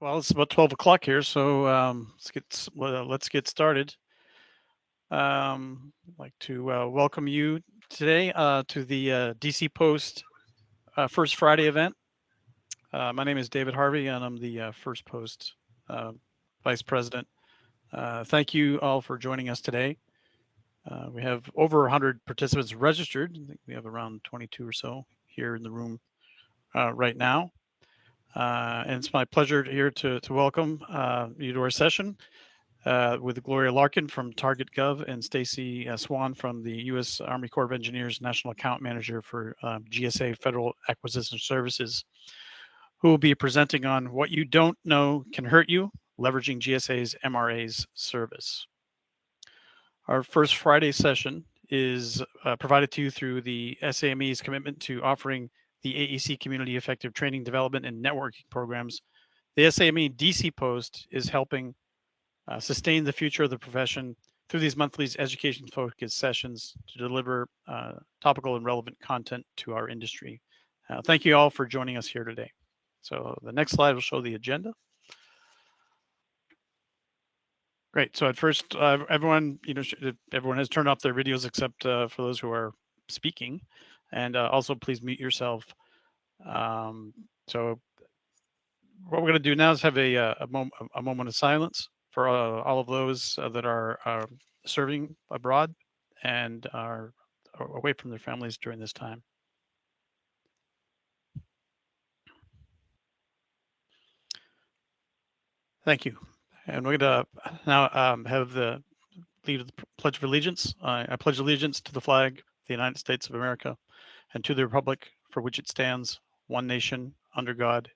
Well, it's about 12 o'clock here, so let's get started. I'd like to welcome you today to the DC Post First Friday event. My name is David Harvey, and I'm the First Post Vice President. Thank you all for joining us today. We have over 100 participants registered. I think we have around 22 or so here in the room right now. And it's my pleasure here to welcome you to our session with Gloria Larkin from Target Gov and Stacy Swan from the U.S. Army Corps of Engineers National Account Manager for GSA Federal Acquisition Services, who will be presenting on what you don't know can hurt you, leveraging GSA's MRAS service. Our first Friday session is provided to you through the SAME's commitment to offering the AEC Community Effective Training Development and Networking Programs. The SAME DC Post is helping sustain the future of the profession through these monthly education-focused sessions to deliver topical and relevant content to our industry. Thank you all for joining us here today. So the next slide will show the agenda. Great. So at first, everyone has turned off their videos except for those who are speaking, and also please mute yourself. So what we're going to do now is have a moment of silence for all of those that are serving abroad and are away from their families during this time. Thank you. And we're going to now have the lead of the Pledge of Allegiance. I pledge allegiance to the flag of the United States of America and to the republic for which it stands, one nation, under God,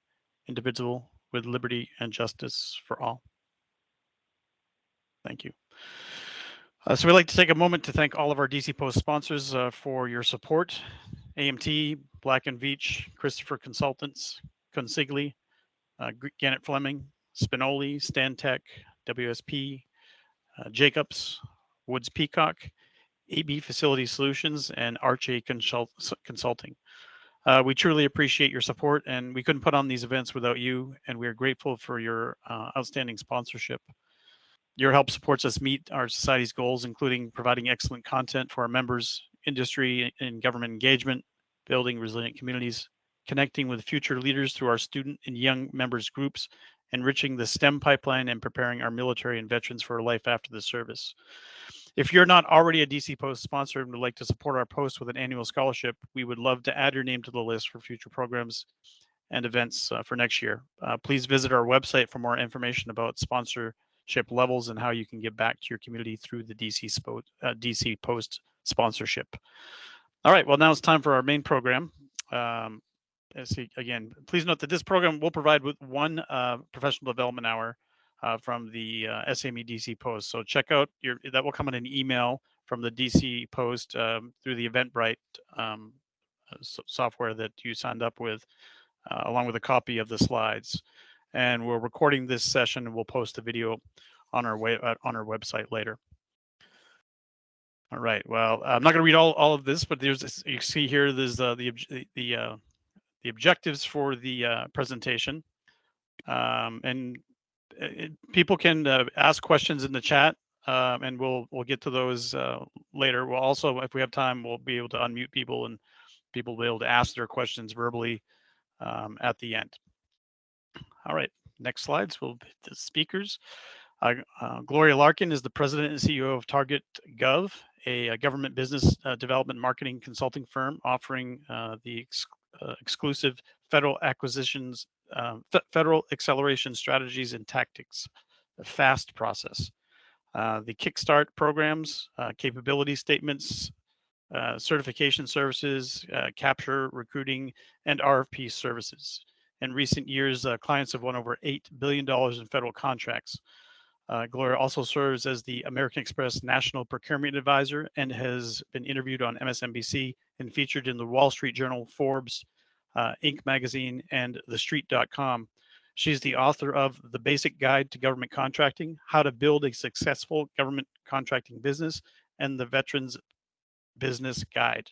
indivisible, with liberty and justice for all. Thank you. So we'd like to take a moment to thank all of our DC Post sponsors for your support. AMT, Black & Veatch, Christopher Consultants, Consigli, Gannett Fleming, Spinoli, Stantec, WSP, Jacobs, Woods Peacock, AB Facility Solutions, and Archie Consulting. We truly appreciate your support, and we couldn't put on these events without you, and we are grateful for your outstanding sponsorship. Your help supports us meet our society's goals, including providing excellent content for our members, industry and government engagement, building resilient communities, connecting with future leaders through our student and young members groups, enriching the STEM pipeline, and preparing our military and veterans for life after the service. If you're not already a DC Post sponsor and would like to support our post with an annual scholarship, we would love to add your name to the list for future programs and events for next year. Please visit our website for more information about sponsorship levels and how you can give back to your community through the DC Post sponsorship. All right, well, now it's time for our main program. Again, please note that this program will provide with one professional development hour from the SAME DC Post. So check out that will come in an email from the DC Post through the Eventbrite software that you signed up with, along with a copy of the slides. And we're recording this session, and we'll post a video on our website later. All right. Well, I'm not going to read all of this, but there's this, you see here. There's the objectives for the presentation, and people can ask questions in the chat, and we'll get to those later. We'll also, if we have time, we'll be able to unmute people, and people will be able to ask their questions verbally at the end. All right, next slides will be the speakers. Gloria Larkin is the president and CEO of Target Gov, a government business development marketing consulting firm offering the exclusive federal acquisitions, federal acceleration strategies and tactics, the FAST process. The Kickstart programs, capability statements, certification services, capture, recruiting, and RFP services. In recent years, clients have won over $8 billion in federal contracts. Gloria also serves as the American Express National Procurement Advisor and has been interviewed on MSNBC and featured in the Wall Street Journal, Forbes, Inc. magazine, and TheStreet.com. She's the author of The Basic Guide to Government Contracting, How to Build a Successful Government Contracting Business, and The Veterans Business Guide,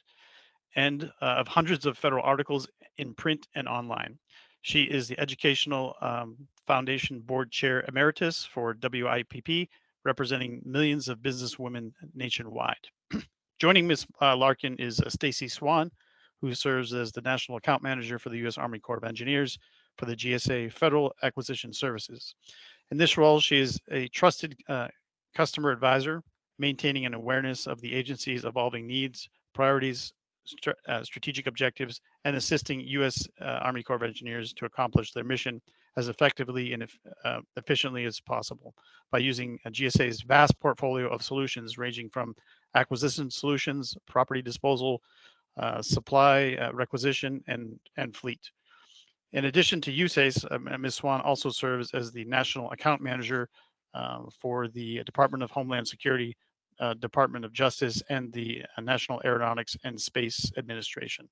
and of hundreds of federal articles in print and online. She is the educational Foundation Board Chair Emeritus for WIPP, representing millions of businesswomen nationwide. Joining Ms. Larkin is Stacy Swan, who serves as the National Account Manager for the U.S. Army Corps of Engineers for the GSA Federal Acquisition Services. In this role, she is a trusted customer advisor, maintaining an awareness of the agency's evolving needs, priorities, strategic objectives, and assisting U.S. Army Corps of Engineers to accomplish their mission as effectively and efficiently as possible by using GSA's vast portfolio of solutions ranging from acquisition solutions, property disposal, supply requisition, and fleet. In addition to USACE, Ms. Swan also serves as the National Account Manager for the Department of Homeland Security, Department of Justice, and the National Aeronautics and Space Administration.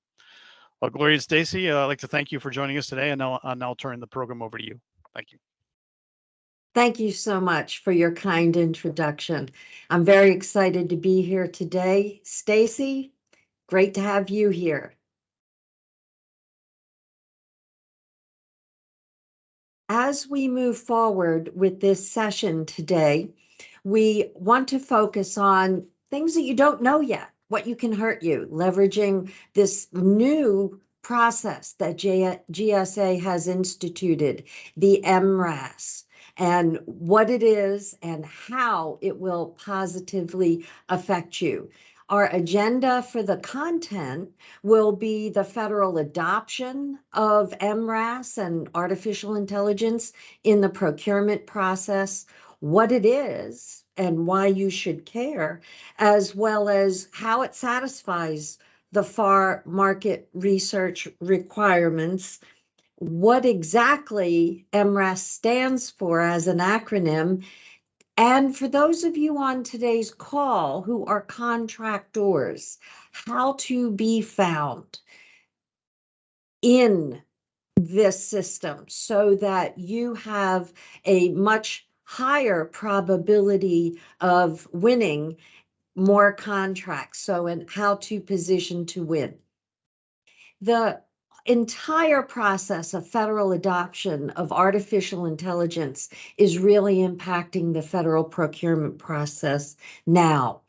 Well, Gloria and Stacy, I'd like to thank you for joining us today, and I'll now turn the program over to you. Thank you. Thank you so much for your kind introduction. I'm very excited to be here today. Stacy, great to have you here. As we move forward with this session today, we want to focus on things that you don't know yet, what you can hurt you, leveraging this new process that GSA has instituted, the MRAS, and what it is and how it will positively affect you. Our agenda for the content will be the federal adoption of MRAS and artificial intelligence in the procurement process, what it is and why you should care, as well as how it satisfies the FAR market research requirements, what exactly MRAS stands for as an acronym, and for those of you on today's call who are contractors, how to be found in this system so that you have a much higher probability of winning more contracts. So, and how to position to win. The entire process of federal adoption of artificial intelligence is really impacting the federal procurement process now.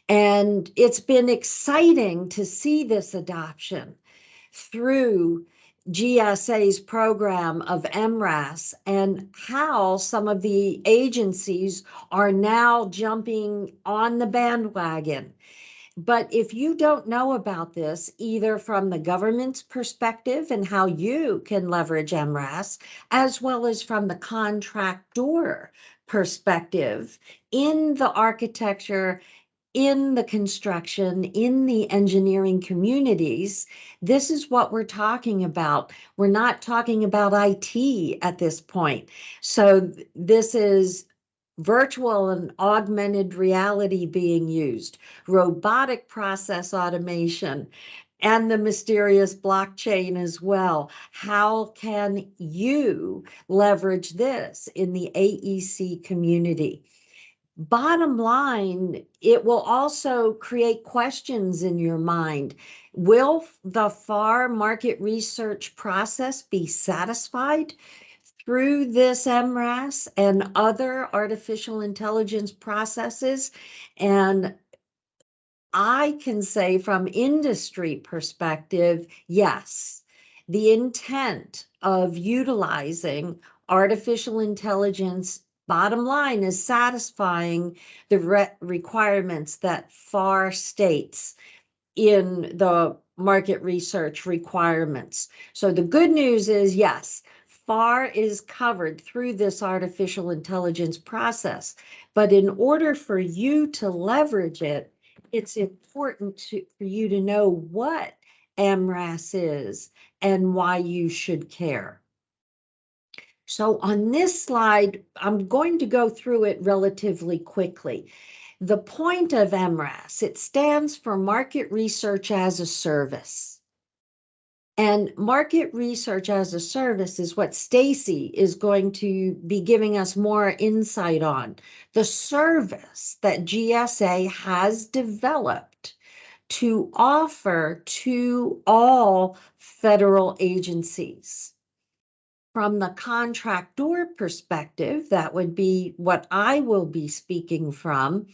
And it's been exciting to see this adoption through GSA's program of MRAS and how some of the agencies are now jumping on the bandwagon. But if you don't know about this, either from the government's perspective and how you can leverage MRAS, as well as from the contractor perspective in the architecture, in the construction, in the engineering communities, this is what we're talking about. We're not talking about IT at this point. So this is virtual and augmented reality being used, robotic process automation, and the mysterious blockchain as well. How can you leverage this in the AEC community? Bottom line, it will also create questions in your mind. Will the FAR market research process be satisfied through this MRAS and other artificial intelligence processes? And I can say from industry perspective, yes, the intent of utilizing artificial intelligence, bottom line, is satisfying the requirements that FAR states in the market research requirements. So the good news is, yes, FAR is covered through this artificial intelligence process. But in order for you to leverage it, it's important for you to know what MRAS is and why you should care. So on this slide, I'm going to go through it relatively quickly. The point of MRAS, it stands for Market Research as a Service. And market research as a service is what Stacy is going to be giving us more insight on. The service that GSA has developed to offer to all federal agencies. From the contractor perspective, that would be what I will be speaking from.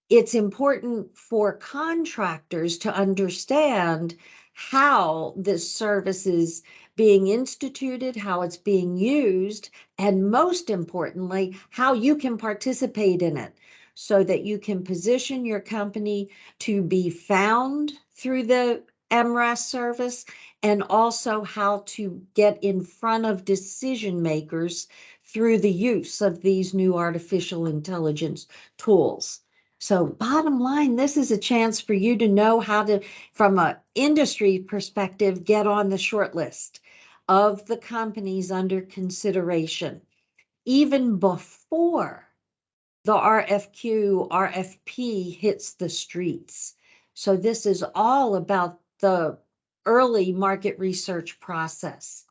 It's important for contractors to understand how this service is being instituted, how it's being used, and most importantly, how you can participate in it so that you can position your company to be found through the MRAS service, and also how to get in front of decision makers through the use of these new artificial intelligence tools. So bottom line, this is a chance for you to know how to, from an industry perspective, get on the short list of the companies under consideration, even before the RFQ, RFP hits the streets. So this is all about the early market research process.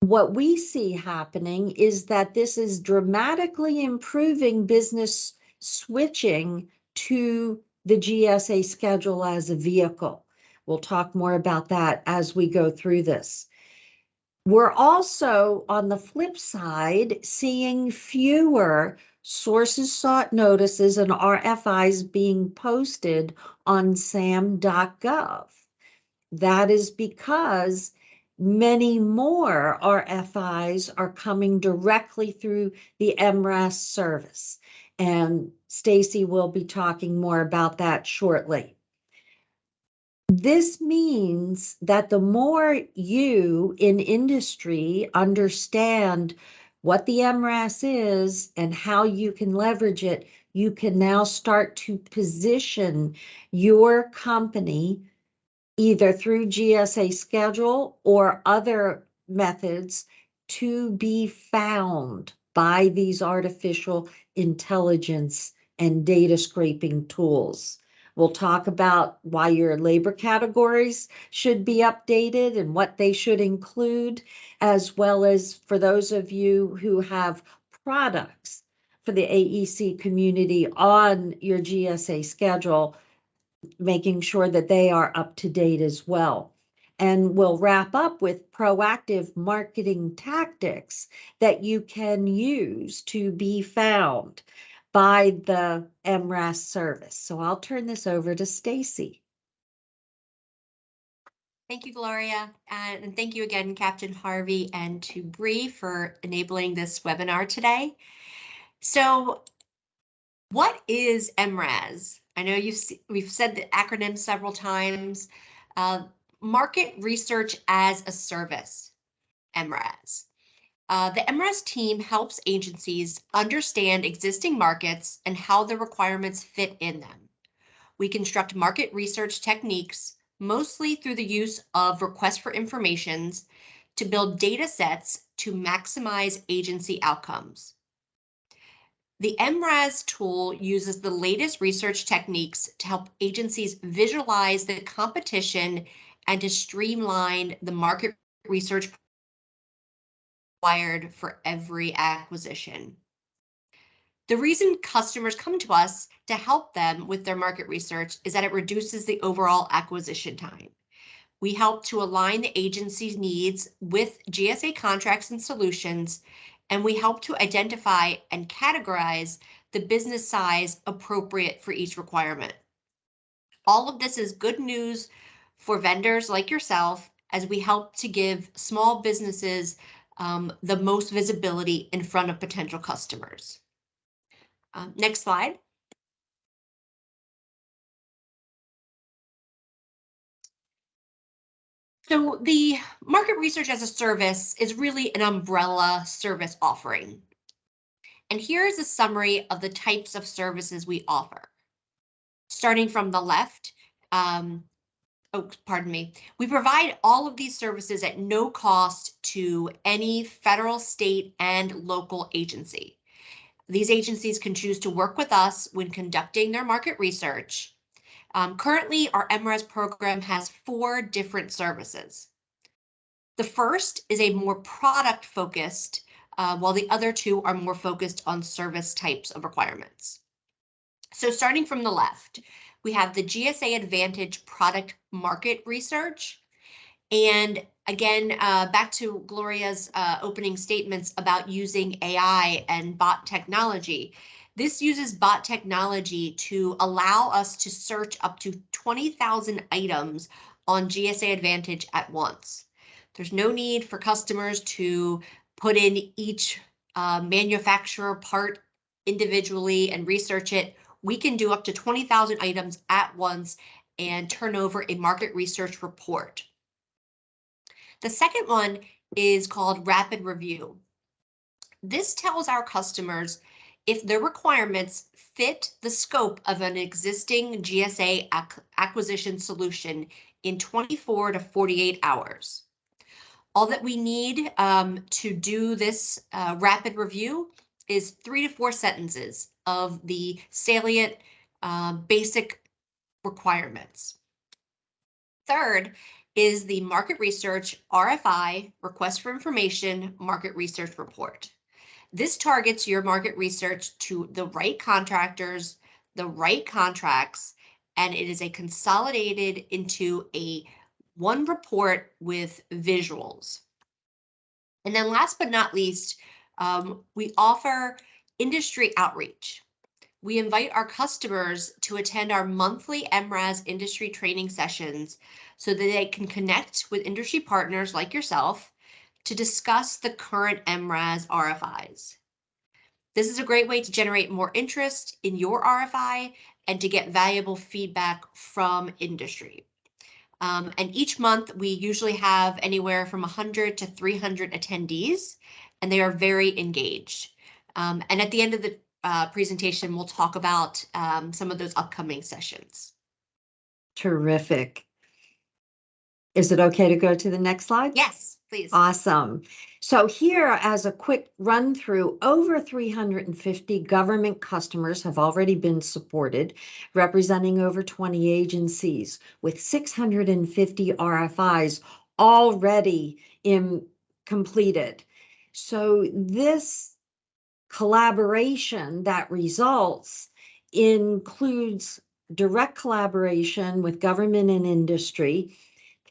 What we see happening is that this is dramatically improving business switching to the GSA schedule as a vehicle. We'll talk more about that as we go through this. We're also, on the flip side, seeing fewer sources sought notices and RFIs being posted on sam.gov. That is because many more RFIs are coming directly through the MRAS service. And Stacy will be talking more about that shortly. This means that the more you in industry understand what the MRAS is and how you can leverage it, you can now start to position your company either through GSA Schedule or other methods to be found by these artificial intelligence and data scraping tools. We'll talk about why your labor categories should be updated and what they should include, as well as for those of you who have products for the AEC community on your GSA schedule, making sure that they are up to date as well. And we'll wrap up with proactive marketing tactics that you can use to be found by the MRAS service. So I'll turn this over to Stacy. Thank you, Gloria, and thank you again, Captain Harvey, and to Bree for enabling this webinar today. So what is MRAS? I know we've said the acronym several times. Market Research as a Service, MRAS. The MRAS team helps agencies understand existing markets and how the requirements fit in them. We construct market research techniques, mostly through the use of requests for informations, to build data sets to maximize agency outcomes. The MRAS tool uses the latest research techniques to help agencies visualize the competition and to streamline the market research required for every acquisition. The reason customers come to us to help them with their market research is that it reduces the overall acquisition time. We help to align the agency's needs with GSA contracts and solutions, and we help to identify and categorize the business size appropriate for each requirement. All of this is good news for vendors like yourself, as we help to give small businesses the most visibility in front of potential customers. Next slide. So the market research as a service is really an umbrella service offering. And here's a summary of the types of services we offer. Starting from the left, we provide all of these services at no cost to any federal, state, and local agency. These agencies can choose to work with us when conducting their market research. Currently, our MRAS program has 4 different services. The first is a more product-focused, while the other 2 are more focused on service types of requirements. So starting from the left, we have the GSA Advantage Product Market Research. And again, back to Gloria's opening statements about using AI and bot technology. This uses bot technology to allow us to search up to 20,000 items on GSA Advantage at once. There's no need for customers to put in each manufacturer part individually and research it. We can do up to 20,000 items at once and turn over a market research report. The second one is called Rapid Review. This tells our customers if their requirements fit the scope of an existing GSA acquisition solution in 24 to 48 hours. All that we need to do this rapid review is 3 to 4 sentences of the salient basic requirements. Third is the market research RFI, request for information, market research report. This targets your market research to the right contractors, the right contracts, and it is a consolidated into a one report with visuals. And then last but not least, we offer industry outreach. We invite our customers to attend our monthly MRAS industry training sessions so that they can connect with industry partners like yourself to discuss the current MRAS RFIs. This is a great way to generate more interest in your RFI and to get valuable feedback from industry. And each month we usually have anywhere from 100 to 300 attendees, and they are very engaged. And at the end of the presentation, we'll talk about some of those upcoming sessions. Terrific. Is it okay to go to the next slide? Yes, please. Awesome. So here, as a quick run through, over 350 government customers have already been supported, representing over 20 agencies, with 650 RFIs already completed. So this collaboration that results includes direct collaboration with government and industry,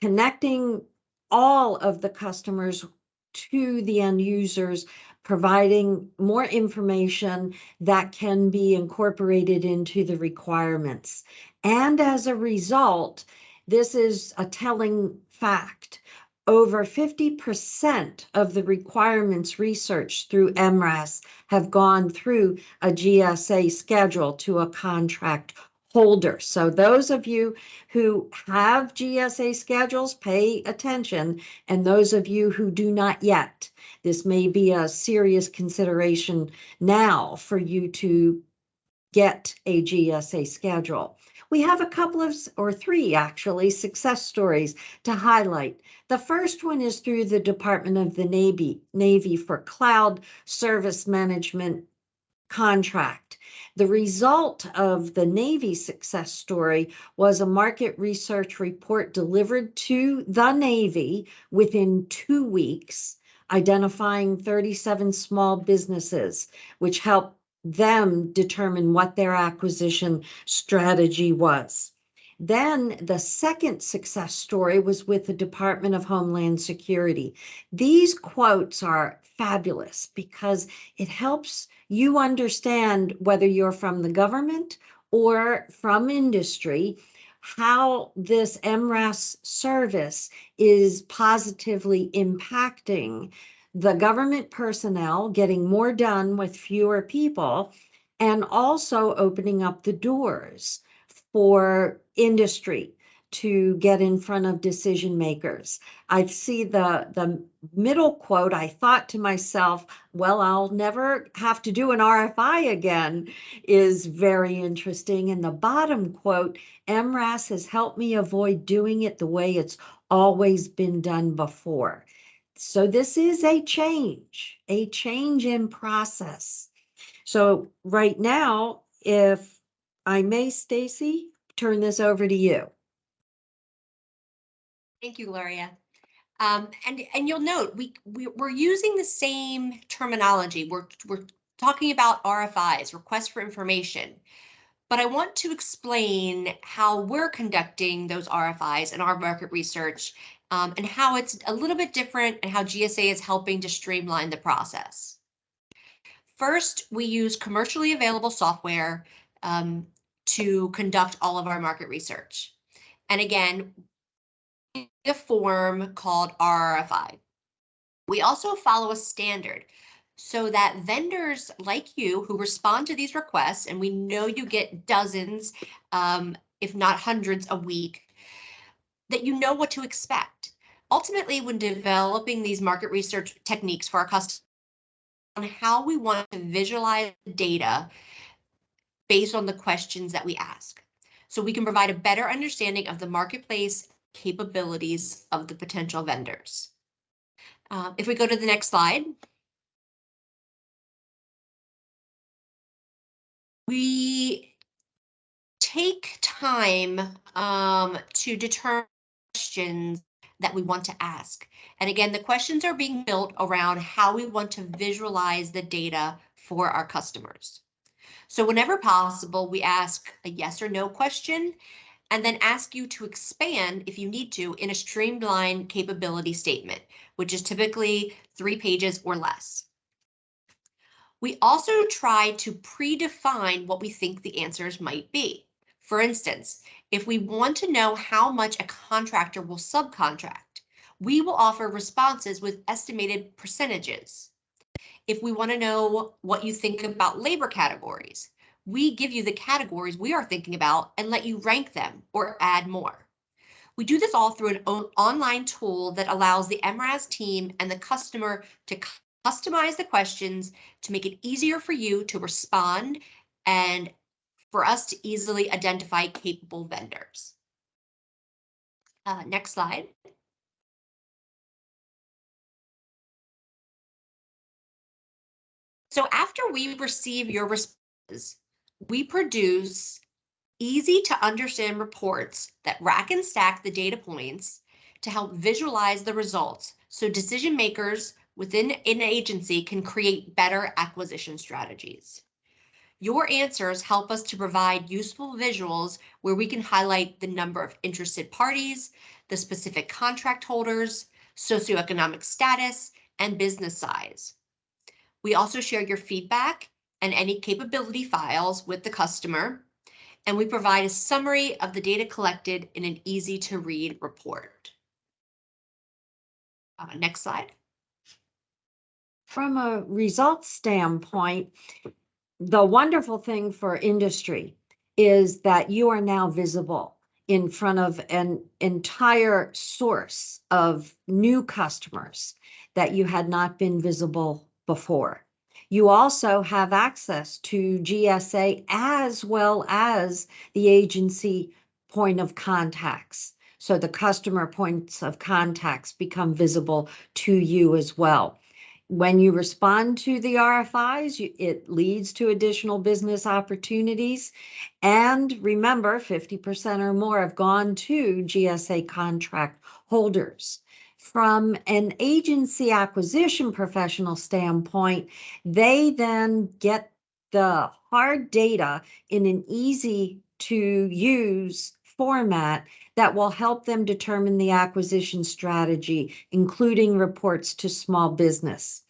connecting all of the customers to the end users, providing more information that can be incorporated into the requirements. And as a result, this is a telling fact. Over 50% of the requirements researched through MRAS have gone through a GSA schedule to a contract holder. So those of you who have GSA schedules, pay attention, and those of you who do not yet, this may be a serious consideration now for you to get a GSA schedule. We have a couple of, or three actually, success stories to highlight. The first one is through the Department of the Navy for Cloud Service Management contract. The result of the Navy success story was a market research report delivered to the Navy within 2 weeks, identifying 37 small businesses, which helped them determine what their acquisition strategy was. Then the second success story was with the Department of Homeland Security. These quotes are fabulous because it helps you understand, whether you're from the government or from industry, how this MRAS service is positively impacting the government personnel, getting more done with fewer people, and also opening up the doors for industry to get in front of decision makers. I see the middle quote. I thought to myself, well, I'll never have to do an RFI again, is very interesting. And the bottom quote, MRAS has helped me avoid doing it the way it's always been done before. So this is a change in process. So right now, if I may, Stacy, turn this over to you. Thank you, Gloria. And you'll note we're using the same terminology. We're talking about RFIs, requests for information, but I want to explain how we're conducting those RFIs and our market research and how it's a little bit different and how GSA is helping to streamline the process. First, we use commercially available software to conduct all of our market research. And again, a form called RRFI. We also follow a standard so that vendors like you who respond to these requests, and we know you get dozens, if not hundreds a week, that you know what to expect. Ultimately, when developing these market research techniques for our customers, on how we want to visualize the data based on the questions that we ask, so we can provide a better understanding of the marketplace capabilities of the potential vendors. If we go to the next slide, we take time to determine questions that we want to ask. And again, the questions are being built around how we want to visualize the data for our customers. So whenever possible, we ask a yes or no question and then ask you to expand if you need to in a streamlined capability statement, which is typically 3 pages or less. We also try to predefine what we think the answers might be. For instance, if we want to know how much a contractor will subcontract, we will offer responses with estimated percentages. If we want to know what you think about labor categories, we give you the categories we are thinking about and let you rank them or add more. We do this all through an online tool that allows the MRAS team and the customer to customize the questions to make it easier for you to respond and for us to easily identify capable vendors. Next slide. So after we receive your responses, we produce easy to understand reports that rack and stack the data points to help visualize the results so decision makers within an agency can create better acquisition strategies. Your answers help us to provide useful visuals where we can highlight the number of interested parties, the specific contract holders, socioeconomic status, and business size. We also share your feedback and any capability files with the customer, and we provide a summary of the data collected in an easy-to-read report. Next slide. From a results standpoint, the wonderful thing for industry is that you are now visible in front of an entire source of new customers that you had not been visible before. You also have access to GSA as well as the agency point of contacts. So the customer points of contacts become visible to you as well. When you respond to the RFIs, it leads to additional business opportunities. And remember, 50% or more have gone to GSA contract holders. From an agency acquisition professional standpoint, they then get the hard data in an easy to use format that will help them determine the acquisition strategy, including reports to small business.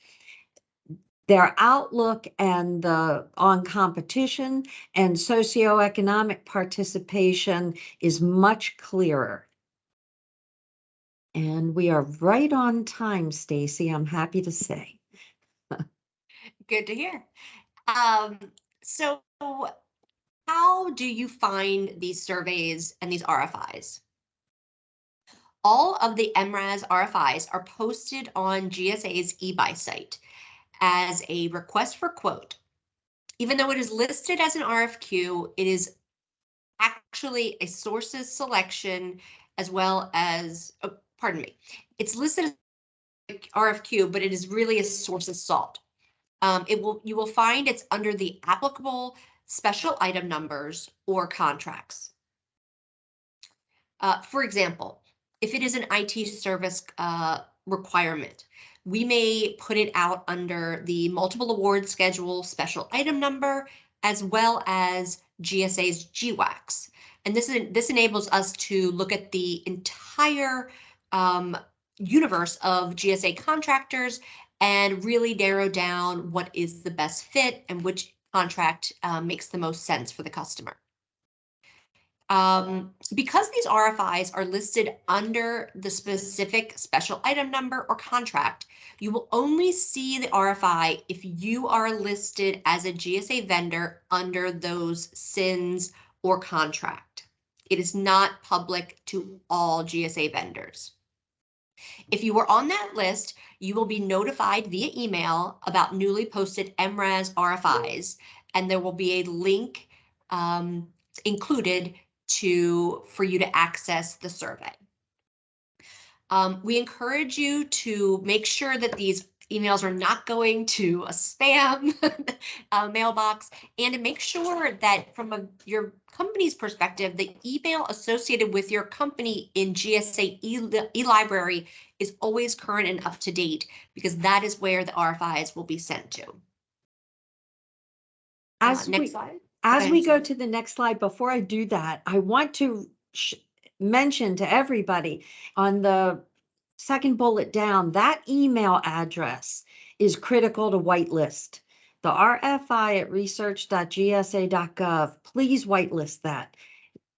Their outlook and on competition and socioeconomic participation is much clearer. And we are right on time, Stacy, I'm happy to say. Good to hear. So how do you find these surveys and these RFIs? All of the MRAS RFIs are posted on GSA's eBuy site as a request for quote. Even though it is listed as an RFQ, it is actually a sources selection as well as, it's listed as RFQ, but it is really a sources sought. You will find it's under the applicable special item numbers or contracts. For example, if it is an IT service requirement, we may put it out under the multiple award schedule special item number, as well as GSA's GWACs. And this enables us to look at the entire universe of GSA contractors and really narrow down what is the best fit and which contract makes the most sense for the customer. Because these RFIs are listed under the specific special item number or contract, you will only see the RFI if you are listed as a GSA vendor under those SINs or contract. It is not public to all GSA vendors. If you are on that list, you will be notified via email about newly posted MRAS RFIs, and there will be a link included for you to access the survey. We encourage you to make sure that these emails are not going to a spam mailbox, and to make sure that from your company's perspective, the email associated with your company in GSA eLibrary is always current and up to date, because that is where the RFIs will be sent to. Next slide. As we go to the next slide, before I do that, I want to mention to everybody on the second bullet down, that email address is critical to whitelist. The RFI at research.gsa.gov, please whitelist that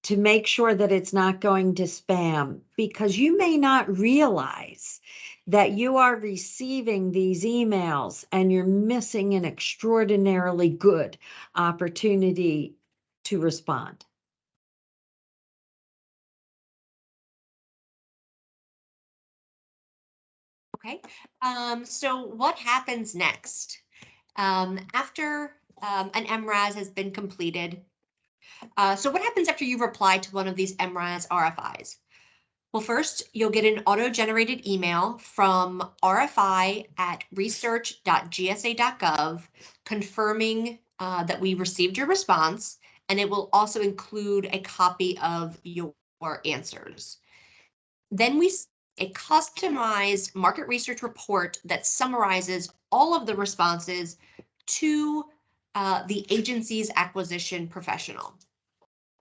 to make sure that it's not going to spam, because you may not realize that you are receiving these emails and you're missing an extraordinarily good opportunity to respond. Okay, so what happens next? After an MRAS has been completed, so what happens after you reply to one of these MRAS RFIs? Well, first, you'll get an auto-generated email from rfi@research.gsa.gov confirming that we received your response, and it will also include a copy of your answers. Then we a customized market research report that summarizes all of the responses to the agency's acquisition professional.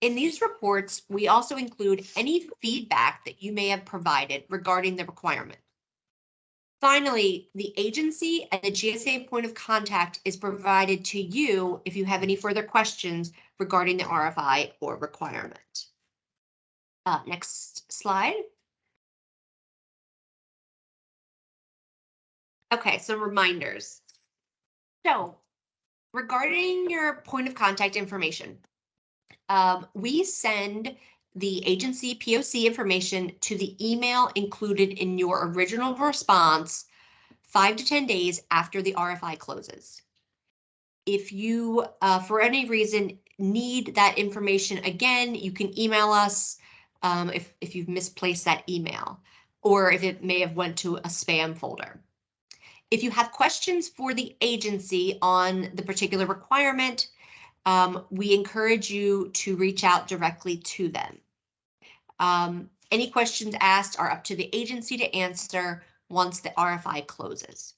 In these reports, we also include any feedback that you may have provided regarding the requirement. Finally, the agency and the GSA point of contact is provided to you if you have any further questions regarding the RFI or requirement. Next slide. Okay, some reminders. So, regarding your point of contact information, we send the agency POC information to the email included in your original response 5 to 10 days after the RFI closes. If you, for any reason, need that information again, you can email us if you've misplaced that email, or if it may have went to a spam folder. If you have questions for the agency on the particular requirement, we encourage you to reach out directly to them. Any questions asked are up to the agency to answer once the RFI closes.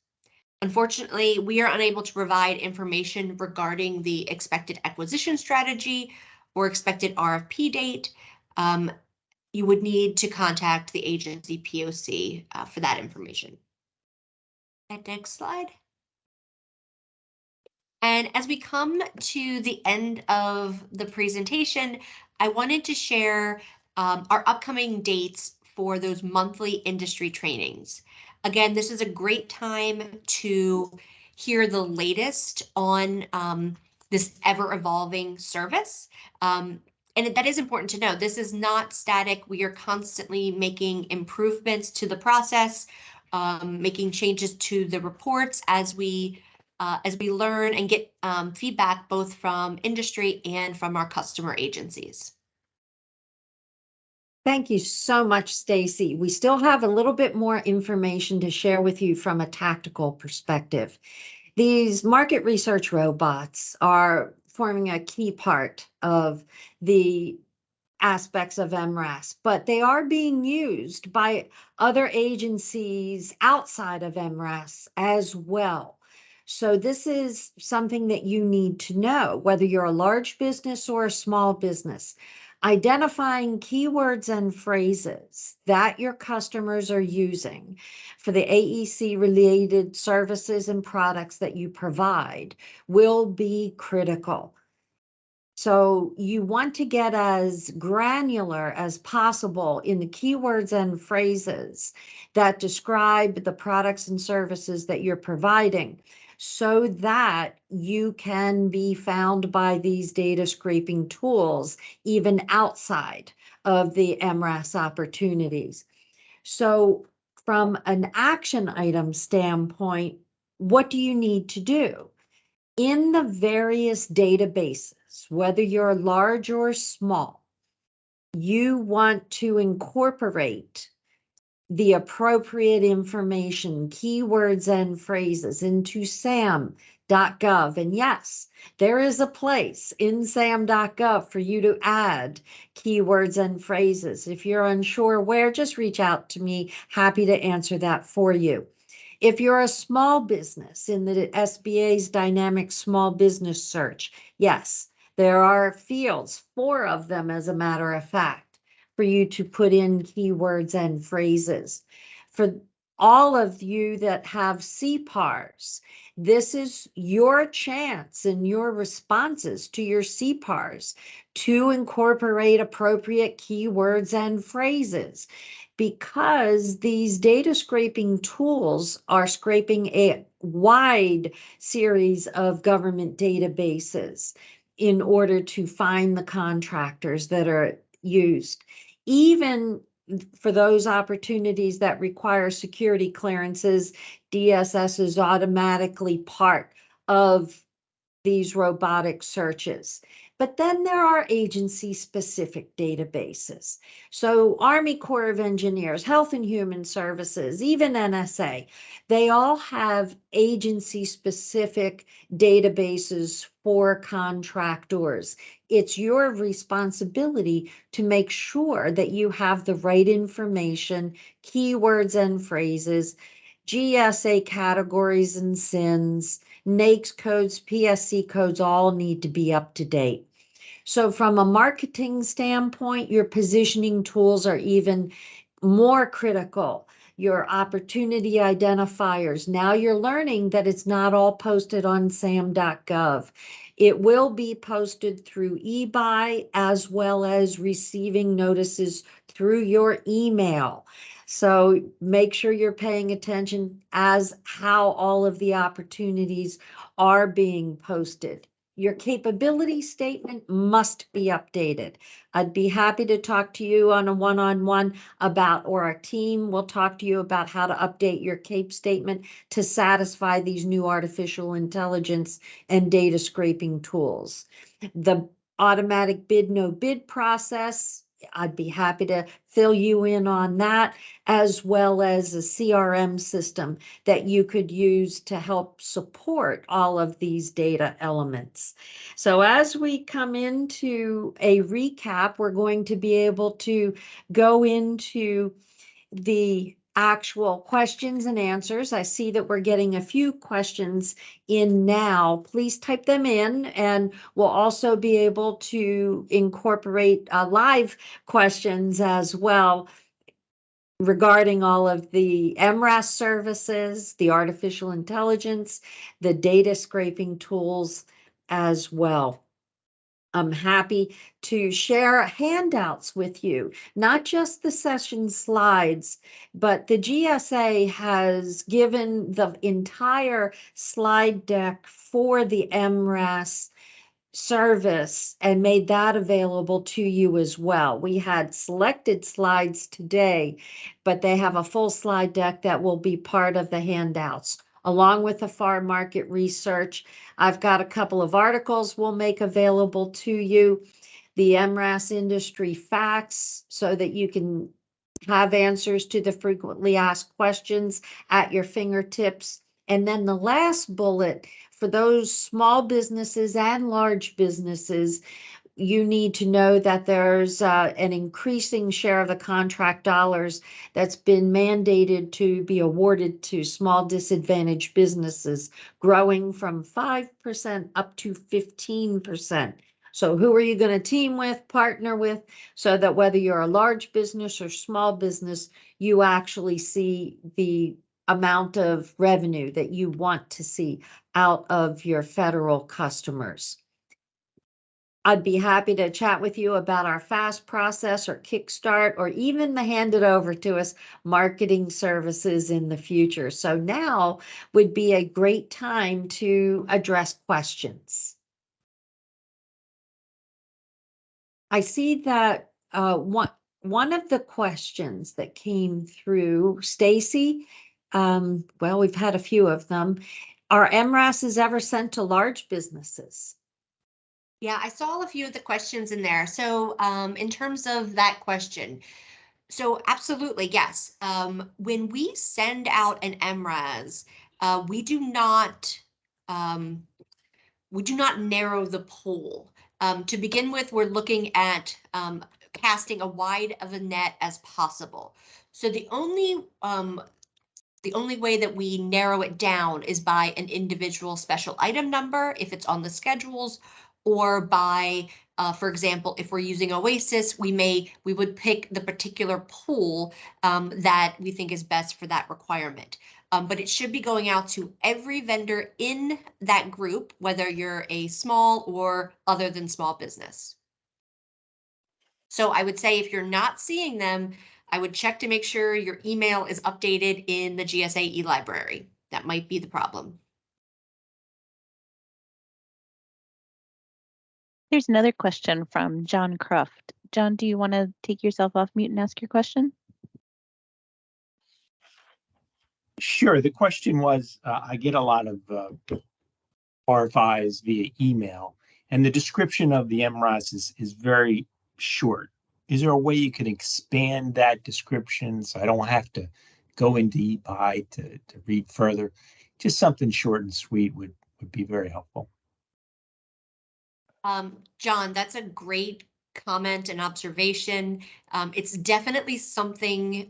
Unfortunately, we are unable to provide information regarding the expected acquisition strategy or expected RFP date. You would need to contact the agency POC for that information. And next slide. And as we come to the end of the presentation, I wanted to share our upcoming dates for those monthly industry trainings. Again, this is a great time to hear the latest on this ever-evolving service. And that is important to know. This is not static. We are constantly making improvements to the process, making changes to the reports as we learn and get feedback both from industry and from our customer agencies. Thank you so much, Stacy. We still have a little bit more information to share with you from a tactical perspective. These market research robots are forming a key part of the aspects of MRAS, but they are being used by other agencies outside of MRAS as well. So this is something that you need to know, whether you're a large business or a small business. Identifying keywords and phrases that your customers are using for the AEC related services and products that you provide will be critical. So you want to get as granular as possible in the keywords and phrases that describe the products and services that you're providing, so that you can be found by these data scraping tools, even outside of the MRAS opportunities. So from an action item standpoint, what do you need to do? In the various databases, whether you're large or small, you want to incorporate the appropriate information, keywords and phrases into SAM.gov. And yes, there is a place in SAM.gov for you to add keywords and phrases. If you're unsure where, just reach out to me. Happy to answer that for you. If you're a small business in the SBA's dynamic small business search, yes, there are fields, 4 of them as a matter of fact, for you to put in keywords and phrases. For all of you that have CPARs, this is your chance and your responses to your CPARs to incorporate appropriate keywords and phrases, because these data scraping tools are scraping a wide series of government databases in order to find the contractors that are used. Even for those opportunities that require security clearances, DSS is automatically part of these robotic searches. But then there are agency-specific databases. So Army Corps of Engineers, Health and Human Services, even NSA, they all have agency-specific databases for contractors. It's your responsibility to make sure that you have the right information, keywords and phrases, GSA categories and SINs, NAICS codes, PSC codes all need to be up to date. So from a marketing standpoint, your positioning tools are even more critical. Your opportunity identifiers. Now you're learning that it's not all posted on SAM.gov. It will be posted through eBuy, as well as receiving notices through your email. So make sure you're paying attention as how all of the opportunities are being posted. Your capability statement must be updated. I'd be happy to talk to you on a one-on-one about, or our team will talk to you about how to update your CAPE statement to satisfy these new artificial intelligence and data scraping tools. The automatic bid, no bid process, I'd be happy to fill you in on that, as well as a CRM system that you could use to help support all of these data elements. So as we come into a recap, we're going to be able to go into the actual questions and answers. I see that we're getting a few questions in now. Please type them in, and we'll also be able to incorporate live questions as well regarding all of the MRAS services, the artificial intelligence, the data scraping tools as well. I'm happy to share handouts with you, not just the session slides, but the GSA has given the entire slide deck for the MRAS service and made that available to you as well. We had selected slides today, but they have a full slide deck that will be part of the handouts, along with the FAR market research. I've got a couple of articles we'll make available to you, the MRAS industry facts, so that you can have answers to the frequently asked questions at your fingertips. And then the last bullet, for those small businesses and large businesses, you need to know that there's an increasing share of the contract dollars that's been mandated to be awarded to small disadvantaged businesses, growing from 5% up to 15% So who are you going to team with, partner with, so that whether you're a large business or small business, you actually see the amount of revenue that you want to see out of your federal customers. I'd be happy to chat with you about our fast process or kickstart, or even the hand it over to us marketing services in the future. So now would be a great time to address questions. I see that one of the questions that came through, Stacy, well, we've had a few of them. Are MRASs ever sent to large businesses? Yeah, I saw a few of the questions in there. So in terms of that question, so absolutely, yes. When we send out an MRAS, we do not narrow the pool. To begin with, we're looking at casting a wide of a net as possible. So the only way that we narrow it down is by an individual special item number, if it's on the schedules, or by, for example, if we're using OASIS, we would pick the particular pool that we think is best for that requirement. But it should be going out to every vendor in that group, whether you're a small or other than small business. So I would say if you're not seeing them, I would check to make sure your email is updated in the GSA eLibrary. That might be the problem. There's another question from John Croft. John, do you want to take yourself off mute and ask your question? Sure. The question was, I get a lot of RFIs via email, and the description of the MRAS is very short. Is there a way you can expand that description so I don't have to go into eBuy to read further? Just something short and sweet would be very helpful. John, that's a great comment and observation. It's definitely something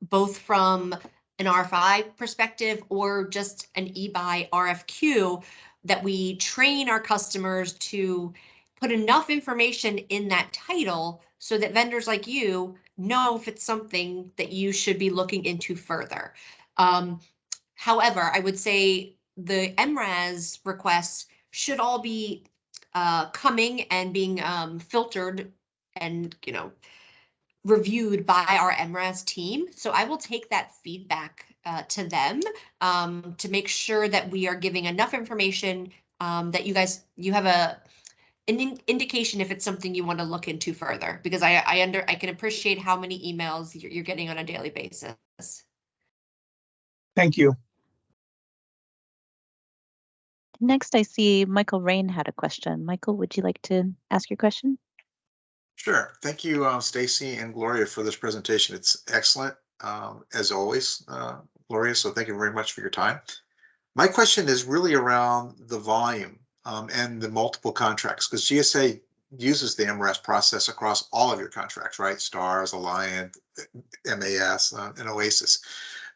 both from an RFI perspective or just an eBuy RFQ that we train our customers to put enough information in that title so that vendors like you know if it's something that you should be looking into further. However, I would say the MRAS requests should all be coming and being filtered and, reviewed by our MRAS team. So I will take that feedback to them to make sure that we are giving enough information that you have an indication if it's something you want to look into further, because I can appreciate how many emails you're getting on a daily basis. Thank you. Next, I see Michael Rain had a question. Michael, would you like to ask your question? Sure. Thank you, Stacy and Gloria, for this presentation. It's excellent, as always, Gloria, so thank you very much for your time. My question is really around the volume and the multiple contracts, because GSA uses the MRAS process across all of your contracts, right? STARS, Alliant, MAS, and OASIS.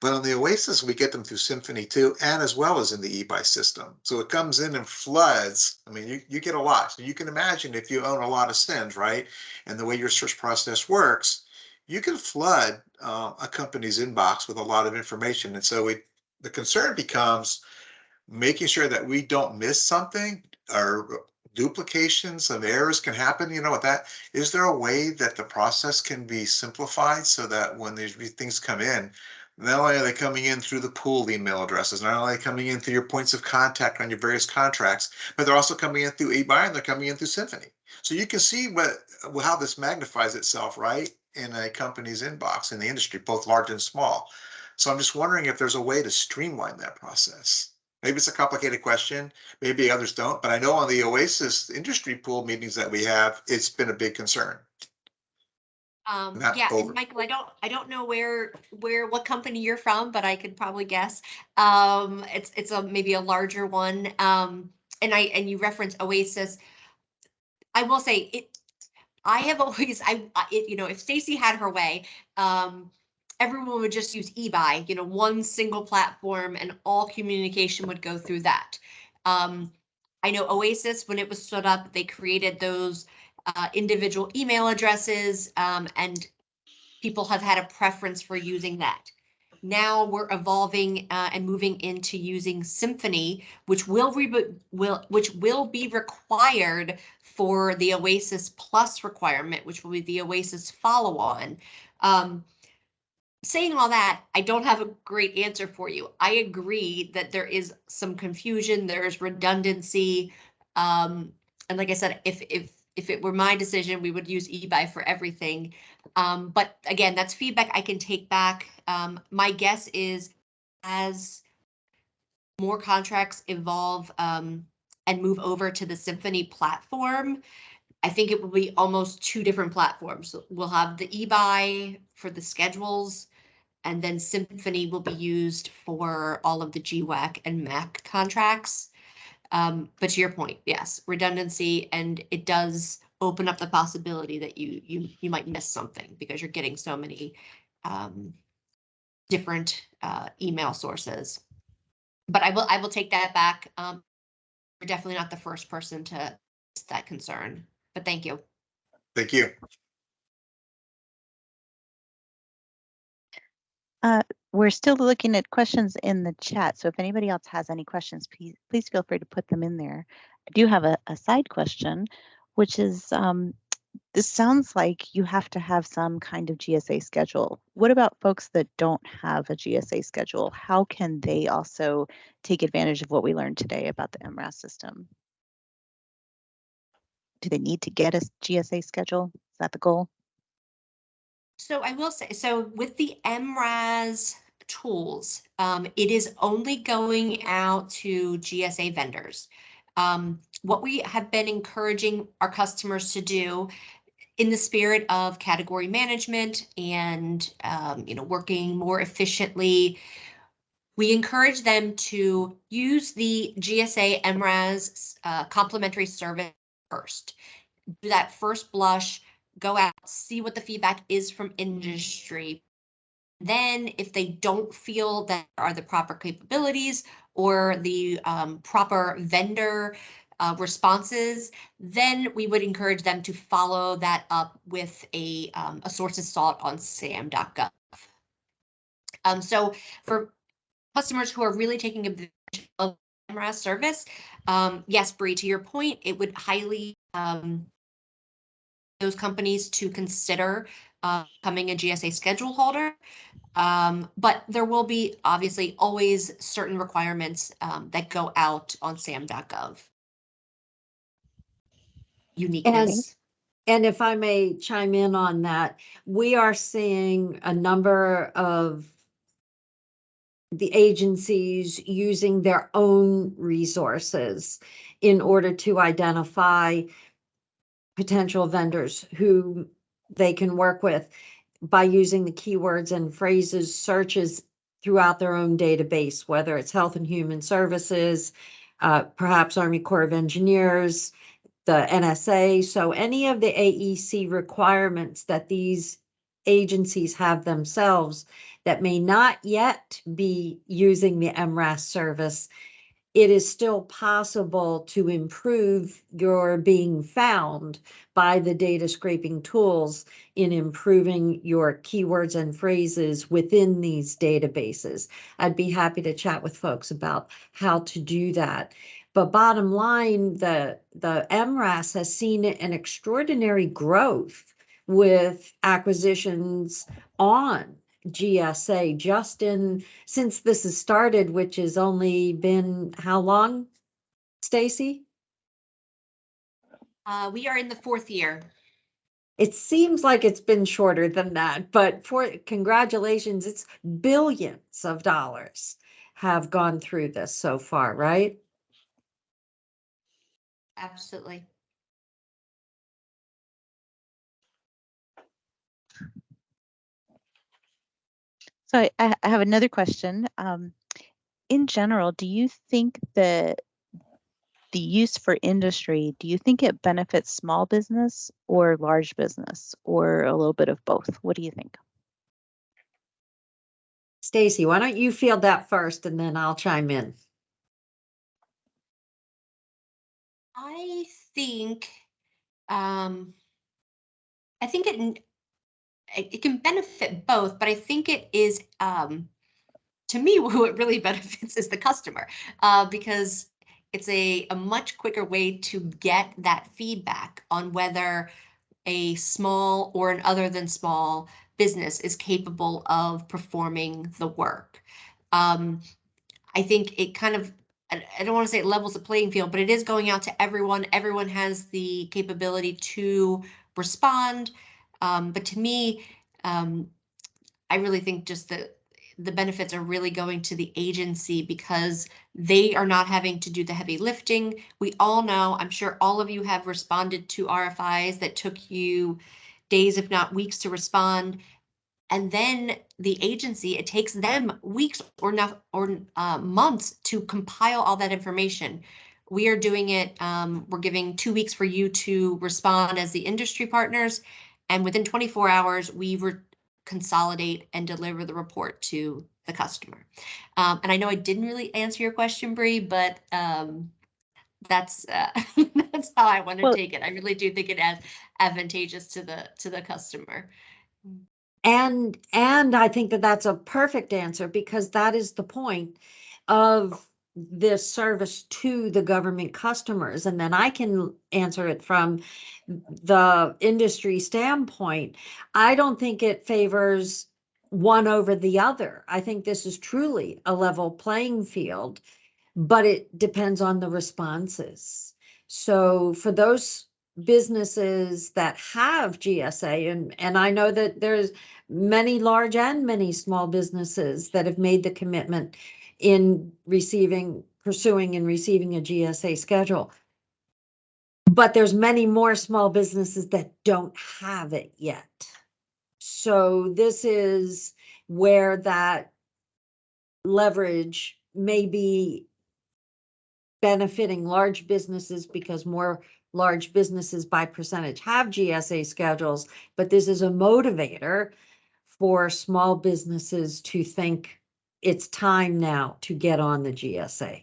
But on the OASIS, we get them through Symphony too, and as well as in the eBuy system. So it comes in and floods. I mean, you get a lot. So you can imagine if you own a lot of SINs, right? And the way your search process works, you can flood a company's inbox with a lot of information. And so the concern becomes making sure that we don't miss something, or duplications and errors can happen. With that, is there a way that the process can be simplified so that when these things come in, not only are they coming in through the pooled email addresses, not only are they coming in through your points of contact on your various contracts, but they're also coming in through eBuy and they're coming in through Symphony. So you can see how this magnifies itself, right, in a company's inbox in the industry, both large and small. So I'm just wondering if there's a way to streamline that process. Maybe it's a complicated question, maybe others don't, but I know on the OASIS industry pool meetings that we have, it's been a big concern. Yeah, and Michael, I don't know what company you're from, but I could probably guess. It's maybe a larger one. And you reference OASIS. I will say I have always if Stacy had her way, everyone would just use eBuy, one single platform, and all communication would go through that. I know Oasis, when it was stood up, they created those individual email addresses, and people have had a preference for using that. Now we're evolving and moving into using Symphony, which will be required for the Oasis Plus requirement, which will be the Oasis follow-on. Saying all that, I don't have a great answer for you. I agree that there is some confusion, there's redundancy, and like I said, if it were my decision, we would use eBuy for everything. But again, that's feedback I can take back. My guess is as more contracts evolve and move over to the Symphony platform, I think it will be almost two different platforms. We'll have the eBuy for the schedules, and then Symphony will be used for all of the GWAC and MAC contracts. But to your point, yes, redundancy, and it does open up the possibility that you might miss something because you're getting so many different email sources. But I will take that back. You're definitely not the first person to raise that concern, but thank you. Thank you. We're still looking at questions in the chat, so if anybody else has any questions, please feel free to put them in there. I do have a side question, which is, this sounds like you have to have some kind of GSA schedule. What about folks that don't have a GSA schedule? How can they also take advantage of what we learned today about the MRAS system? Do they need to get a GSA schedule? Is that the goal? So I will say, so with the MRAS tools, it is only going out to GSA vendors. What we have been encouraging our customers to do in the spirit of category management and working more efficiently, we encourage them to use the GSA MRAS complimentary service first. Do that first blush, go out, see what the feedback is from industry. Then if they don't feel that there are the proper capabilities or the proper vendor responses, then we would encourage them to follow that up with a sources sought on SAM.gov. So for customers who are really taking advantage of MRAS service, yes, Bree, to your point, it would highly those companies to consider becoming a GSA schedule holder. But there will be obviously always certain requirements that go out on SAM.gov. Uniqueness. And if I may chime in on that, we are seeing a number of the agencies using their own resources in order to identify potential vendors who they can work with by using the keywords and phrases searches throughout their own database, whether it's Health and Human Services, perhaps Army Corps of Engineers, the NSA. So any of the AEC requirements that these agencies have themselves that may not yet be using the MRAS service, it is still possible to improve your being found by the data scraping tools in improving your keywords and phrases within these databases. I'd be happy to chat with folks about how to do that. But bottom line, the MRAS has seen an extraordinary growth with acquisitions on GSA just since this has started, which has only been how long, Stacy? We are in the 4th year. It seems like it's been shorter than that, but congratulations, it's billions of dollars have gone through this so far, right? Absolutely. So I have another question. In general, do you think that the use for industry, do you think it benefits small business or large business or a little bit of both? What do you think? Stacy, why don't you field that first and then I'll chime in. think it can benefit both, but I think it is, to me, who it really benefits is the customer, because it's a much quicker way to get that feedback on whether a small or an other than small business is capable of performing the work. I think it kind of, I don't want to say it levels the playing field, but it is going out to everyone. Everyone has the capability to respond. But to me, I really think just the benefits are really going to the agency because they are not having to do the heavy lifting. We all know, I'm sure all of you have responded to RFIs that took you days, if not weeks, to respond. And then the agency, it takes them weeks or months to compile all that information. We are doing it, we're giving 2 weeks for you to respond as the industry partners. And within 24 hours, we consolidate and deliver the report to the customer. And I know I didn't really answer your question, Bree, but that's that's how I want to take it. I really do think it is advantageous to the customer. And I think that that's a perfect answer, because that is the point of this service to the government customers. And then I can answer it from the industry standpoint. I don't think it favors one over the other. I think this is truly a level playing field, but it depends on the responses. So for those businesses that have GSA, and I know that there's many large and many small businesses that have made the commitment in pursuing and receiving a GSA schedule. But there's many more small businesses that don't have it yet. So this is where that leverage may be benefiting large businesses, because more large businesses by percentage have GSA schedules, but this is a motivator for small businesses to think it's time now to get on the GSA.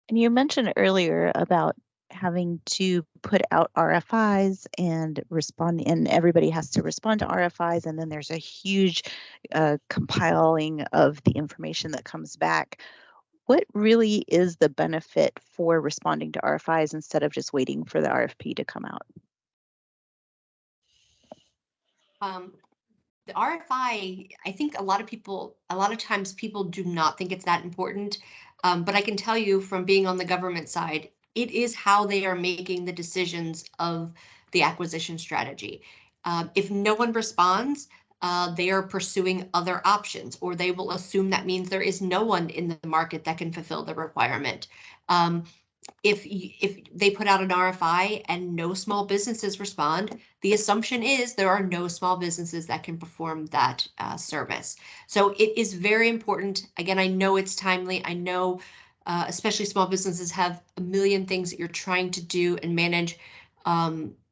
And you mentioned earlier about having to put out RFIs and respond, and everybody has to respond to RFIs, and then there's a huge compiling of the information that comes back. What really is the benefit for responding to RFIs instead of just waiting for the RFP to come out? The RFI, I think a lot of times people do not think it's that important, but I can tell you from being on the government side, it is how they are making the decisions of the acquisition strategy. If no one responds, they are pursuing other options, or they will assume that means there is no one in the market that can fulfill the requirement. If they put out an RFI and no small businesses respond, the assumption is there are no small businesses that can perform that service. So it is very important. Again, I know it's timely. I know especially small businesses have a million things that you're trying to do and manage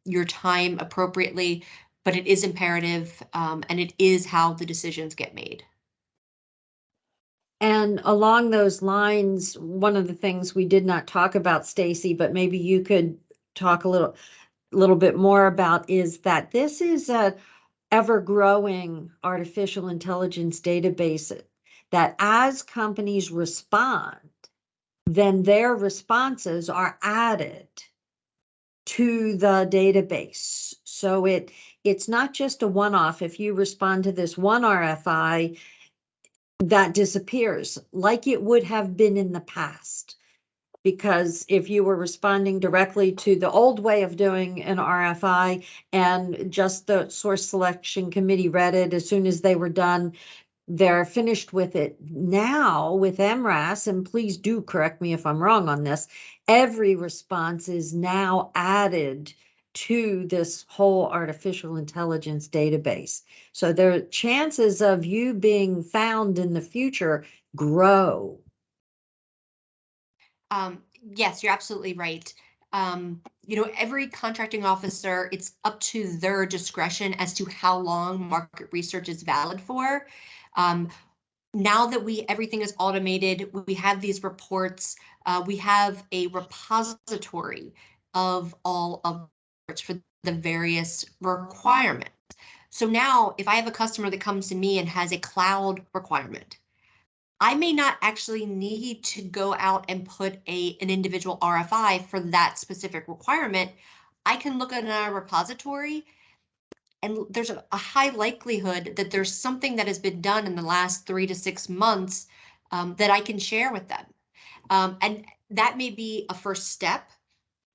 your time appropriately, but it is imperative, and it is how the decisions get made. And along those lines, one of the things we did not talk about, Stacy, but maybe you could talk a little bit more about, is that this is a ever-growing artificial intelligence database that as companies respond, then their responses are added to the database. So it's not just a one-off. If you respond to this one RFI, that disappears like it would have been in the past. Because if you were responding directly to the old way of doing an RFI and just the source selection committee read it, as soon as they were done, they're finished with it. Now with MRAS, and please do correct me if I'm wrong on this, every response is now added to this whole artificial intelligence database. So the chances of you being found in the future grow. Yes, you're absolutely right. Every contracting officer, it's up to their discretion as to how long market research is valid for. Now that everything is automated, we have these reports we have a repository of all of for the various requirements. So now if I have a customer that comes to me and has a cloud requirement, I may not actually need to go out and put an individual RFI for that specific requirement. I can look at a repository, and there's a high likelihood that there's something that has been done in the last 3 to 6 months that I can share with them. And that may be a first step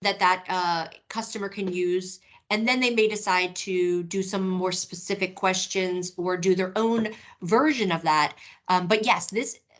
that customer can use. And then they may decide to do some more specific questions or do their own version of that. But yes,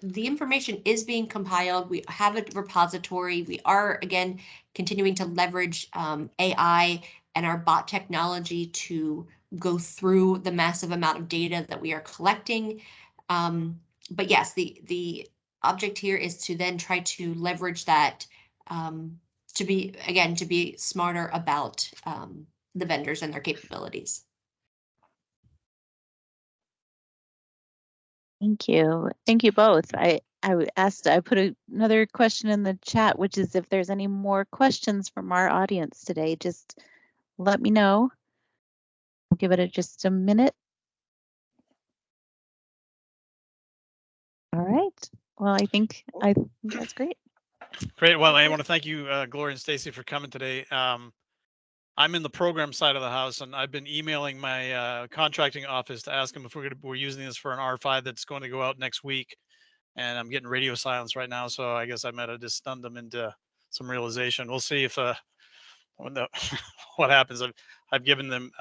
the information is being compiled. We have a repository. We are, again, continuing to leverage AI and our bot technology to go through the massive amount of data that we are collecting. But yes, the object here is to then try to leverage that to be smarter about the vendors and their capabilities. Thank you. Thank you both. I put another question in the chat, which is if there's any more questions from our audience today, just let me know. I'll give it just a minute. All right. Well, I think that's great. Great. Well, I want to thank you, Gloria and Stacy, for coming today. I'm in the program side of the house, and I've been emailing my contracting office to ask them if we're using this for an R5 that's going to go out next week. And I'm getting radio silence right now, so I guess I might have just stunned them into some realization. We'll see if what happens. I've given them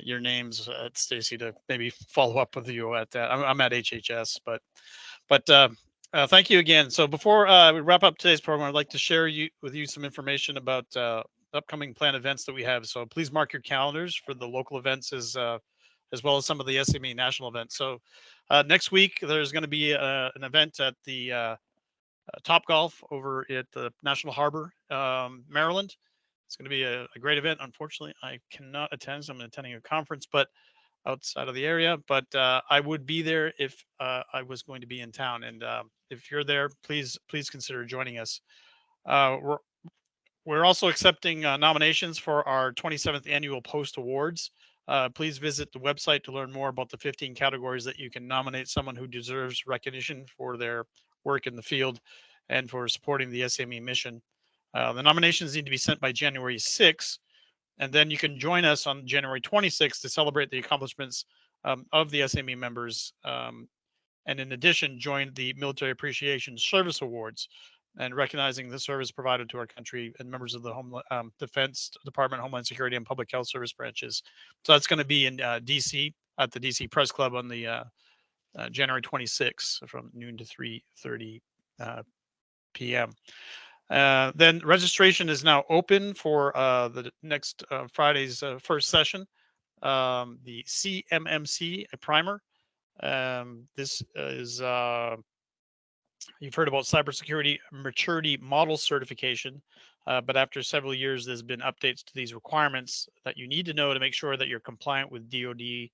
your names, Stacy, to maybe follow up with you at that. I'm at HHS, but thank you again. So before we wrap up today's program, I'd like to share with you some information about upcoming planned events that we have. So please mark your calendars for the local events as well as some of the SME national events. So next week, there's going to be an event at the Top Golf over at the National Harbor, Maryland. It's going to be a great event. Unfortunately, I cannot attend, so I'm attending a conference, but outside of the area. But I would be there if I was going to be in town. And if you're there, please consider joining us. We're also accepting nominations for our 27th annual Post Awards. Please visit the website to learn more about the 15 categories that you can nominate someone who deserves recognition for their work in the field and for supporting the SME mission. The nominations need to be sent by January 6th, and then you can join us on January 26th to celebrate the accomplishments of the SME members. And in addition, join the Military Appreciation Service Awards and recognizing the service provided to our country and members of the Defense Department, Homeland Security, and Public Health Service branches. So that's going to be in DC at the DC Press Club on the January 26th from noon to 3:30 p.m. Then registration is now open for the next Friday's first session, the CMMC primer. This is you've heard about cybersecurity maturity model certification, but after several years, there's been updates to these requirements that you need to know to make sure that you're compliant with DoD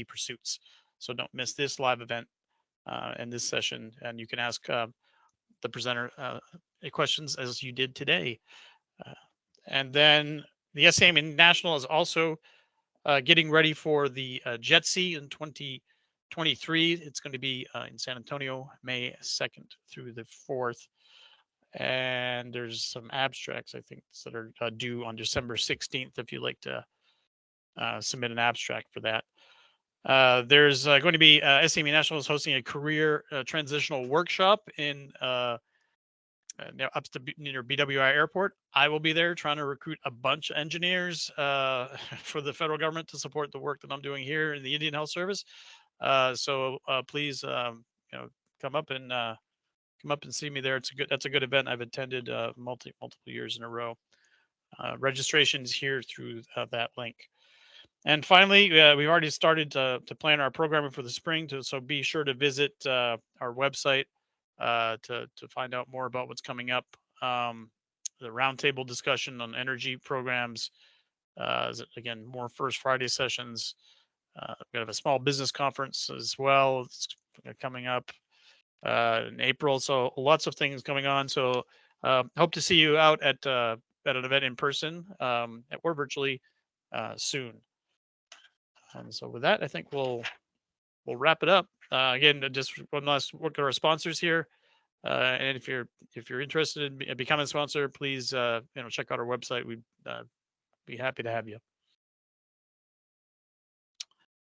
pursuits. So don't miss this live event and this session, and you can ask the presenter questions as you did today. And then the SAM National is also getting ready for the JETC in 2023. It's going to be in San Antonio, May 2nd through the 4th. And there's some abstracts, I think, that are due on December 16th if you'd like to submit an abstract for that. There's going to be SME National is hosting a career transitional workshop in up to near BWI Airport. I will be there trying to recruit a bunch of engineers for the federal government to support the work that I'm doing here in the Indian Health Service. So please, come up and see me there. That's a good event. I've attended multiple years in a row. Registrations here through that link. And finally, we've already started to plan our programming for the spring. So be sure to visit our website to find out more about what's coming up. The roundtable discussion on energy programs. Again, more First Friday sessions. We have a small business conference as well. It's coming up. in April. So lots of things going on. So hope to see you out at an event in person or virtually soon. So with that, I think we'll wrap it up. Again, just one last look at our sponsors here. And if you're interested in becoming a sponsor, please check out our website. We'd be happy to have you.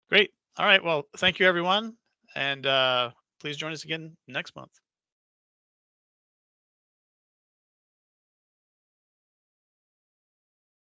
Great. All right. Well, thank you, everyone, and please join us again next month.